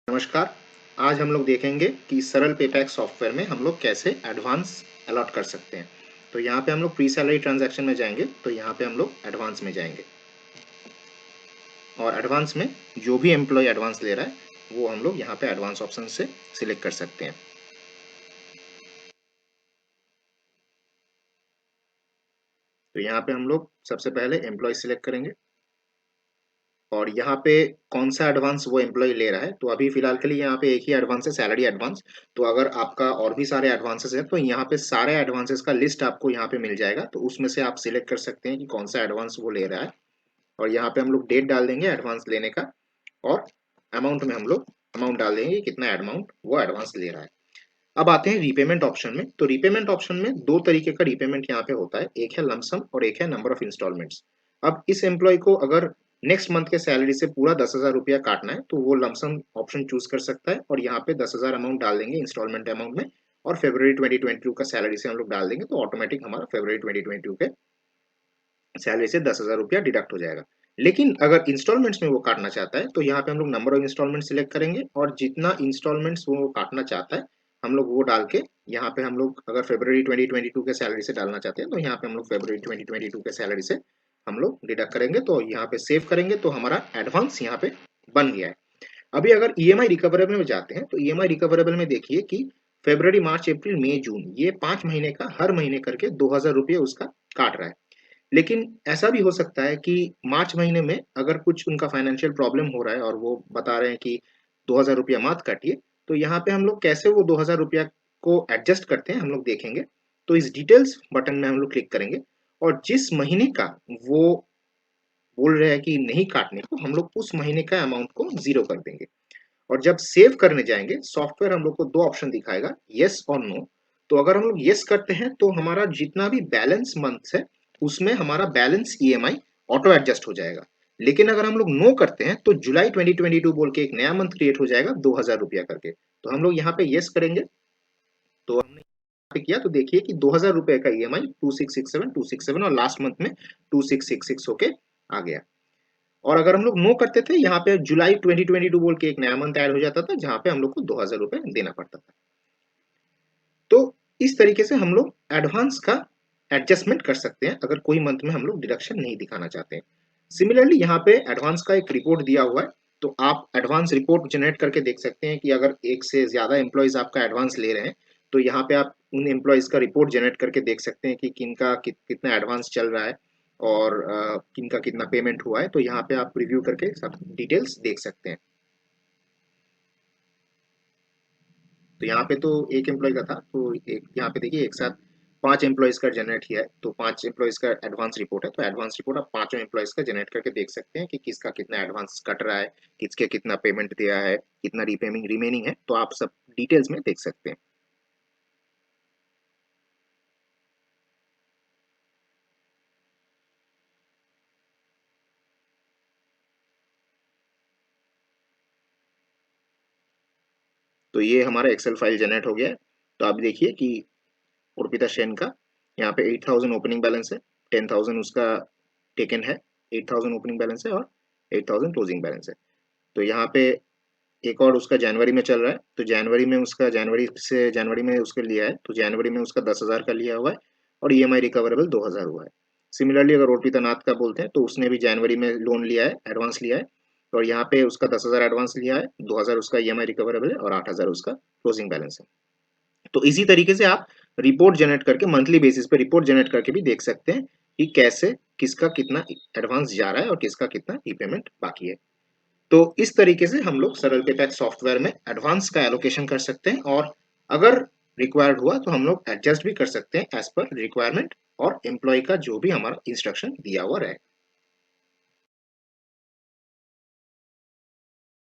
नमस्कार। आज हम लोग देखेंगे कि सरल पेपैक सॉफ्टवेयर में हम लोग कैसे एडवांस अलॉट कर सकते हैं। तो यहाँ पे हम लोग प्री सैलरी ट्रांजैक्शन में जाएंगे, तो यहाँ पे हम लोग एडवांस में जाएंगे और एडवांस में जो भी एम्प्लॉय एडवांस ले रहा है वो हम लोग यहाँ पे एडवांस ऑप्शन से सिलेक्ट कर सकते हैं। तो यहाँ पे हम लोग सबसे पहले एम्प्लॉय सिलेक्ट करेंगे और यहाँ पे कौन सा एडवांस वो एम्प्लॉय ले रहा है। तो अभी फिलहाल के लिए यहाँ पे एक ही एडवांस है, सैलरी एडवांस। तो अगर आपका और भी सारे एडवांसेस है तो यहाँ पे सारे एडवांसेस का लिस्ट आपको यहाँ पे मिल जाएगा, तो उसमें से आप सिलेक्ट कर सकते हैं कि कौन सा एडवांस वो ले रहा है। और यहाँ पे हम लोग डेट डाल देंगे एडवांस लेने का और अमाउंट में हम लोग अमाउंट डाल देंगे कि कितना अमाउंट वो एडवांस ले रहा है। अब आते हैं रीपेमेंट ऑप्शन में। तो रीपेमेंट ऑप्शन में दो तरीके का रीपेमेंट यहाँ पे होता है, एक है लमसम और एक है नंबर ऑफ इंस्टॉलमेंट्स। अब इस एम्प्लॉय को अगर नेक्स्ट मंथ के सैलरी से पूरा 10,000 रुपया काटना है तो वो लमसम ऑप्शन चूज कर सकता है और यहाँ पे 10,000 अमाउंट डाल देंगे इंस्टॉलमेंट अमाउंट में और फरवरी 2022 का सैलरी से हम लोग डाल देंगे तो ऑटोमेटिक हमारा फरवरी 2022 के सैलरी से 10,000 रुपया डिडक्ट हो जाएगा। लेकिन अगर इंस्टॉलमेंट्स में वो काटना चाहता है तो यहाँ पे हम लोग नंबर ऑफ इंस्टॉलमेंट सिलेक्ट करेंगे और जितना इंस्टॉलमेंट्स वो काटना चाहता है हम लोग वो डाल के यहाँ पे हम लोग अगर फरवरी 2022 के सैलरी से डालना चाहते हैं तो यहाँ पे हम लोग फरवरी 2022 के सैलरी से हम लोग डिडक्ट करेंगे। तो यहाँ पे सेव करेंगे तो हमारा एडवांस यहाँ पे बन गया है। अभी अगर ईएमआई रिकवरेबल में जाते हैं तो ईएमआई रिकवरेबल में देखिए कि फरवरी मार्च अप्रैल मई जून ये 5 महीने का हर महीने करके 2,000 रुपये उसका काट रहा है। लेकिन ऐसा भी हो सकता है कि मार्च महीने में अगर कुछ उनका फाइनेंशियल प्रॉब्लम हो रहा है और वो बता रहे हैं कि 2,000 रुपया मत काटिए, तो यहाँ पे हम लोग कैसे वो 2,000 रुपया को एडजस्ट करते हैं हम लोग देखेंगे। तो इस डिटेल्स बटन में हम लोग क्लिक करेंगे और जिस महीने का वो बोल रहे हैं कि नहीं काटने को हम लोग उस महीने का अमाउंट को जीरो कर देंगे। और जब सेव करने जाएंगे सॉफ्टवेयर हम लोग को दो ऑप्शन दिखाएगा, यस और नो। तो अगर हम लोग यस करते हैं तो हमारा जितना भी बैलेंस मंथ है उसमें हमारा बैलेंस ईएमआई ऑटो एडजस्ट हो जाएगा। लेकिन अगर हम लोग नो करते हैं तो जुलाई 2022 बोल के एक नया मंथ क्रिएट हो जाएगा 2,000 रुपया करके। तो हम लोग यहाँ पे यस करेंगे। तो हमने यहाँ पे किया तो देखिए कि 2,000 रुपए का ईएमआई 2667 और लास्ट मंथ में 2666 होके आ गया। और अगर हम लोग नो करते थे यहाँ पे जुलाई 2022 बोल के एक नया मंथ ऐड हो जाता था जहां पे हम लोग को 2,000 रुपए देना पड़ता था। तो इस तरीके से हम लोग एडवांस का एडजस्टमेंट कर सकते हैं अगर कोई मंथ में हम लोग डिडक्शन नहीं दिखाना चाहते हैं। सिमिलरली यहाँ पे एडवांस का एक रिपोर्ट दिया हुआ है, तो आप एडवांस रिपोर्ट जनरेट करके देख सकते हैं कि अगर एक से ज्यादा एम्प्लॉयज आपका एडवांस ले रहे हैं तो यहाँ पे आप उन एम्प्लॉयज का रिपोर्ट जनरेट करके देख सकते हैं कि किनका कितना एडवांस चल रहा है और किनका कितना पेमेंट हुआ है। तो यहाँ पे आप रिव्यू करके सब डिटेल्स देख सकते हैं। तो यहाँ पे तो एक एम्प्लॉय का था, तो एक यहाँ पे देखिए एक साथ 5 एम्प्लॉयज का जनरेट किया है, तो 5 एम्प्लॉयज का एडवांस रिपोर्ट है। तो एडवांस रिपोर्ट आप 5 एम्प्लॉयज का जनरेट करके देख सकते हैं कि किसका कितना एडवांस कट रहा है, किसके कितना पेमेंट दिया है, कितना रीपेमेंट रिमेनिंग है, तो आप सब डिटेल्स में देख सकते हैं। तो ये हमारा एक्सेल फाइल जनरेट हो गया है। तो आप देखिए कि अर्पिता सेन का यहाँ पे 8,000 ओपनिंग बैलेंस है, 10,000 उसका टेकन है, 8,000 ओपनिंग बैलेंस है और 8,000 क्लोजिंग बैलेंस है। तो यहाँ पे एक और उसका जनवरी में चल रहा है, तो जनवरी में उसके लिया है, तो जनवरी में उसका 10,000 का लिया हुआ है और ईएमआई रिकवरेबल 2,000 हुआ है। सिमिलरली अगर अर्पिता नाथ का बोलते हैं तो उसने भी जनवरी में लोन लिया है, एडवांस लिया है, और यहाँ पे उसका 10,000 एडवांस लिया है, 2,000 उसका ईएमआई रिकवरेबल है और 8,000 उसका क्लोजिंग बैलेंस है। तो इसी तरीके से आप रिपोर्ट जनरेट करके मंथली बेसिस पे रिपोर्ट जनरेट करके भी देख सकते हैं कि कैसे किसका कितना एडवांस जा रहा है और किसका कितना रीपेमेंट बाकी है। तो इस तरीके से हम लोग सरल पेपैक सॉफ्टवेयर में एडवांस का एलोकेशन कर सकते हैं और अगर रिक्वायर्ड हुआ तो हम लोग एडजस्ट भी कर सकते हैं एज पर रिक्वायरमेंट और एम्प्लॉय का जो भी हमारा इंस्ट्रक्शन दिया हुआ रहे।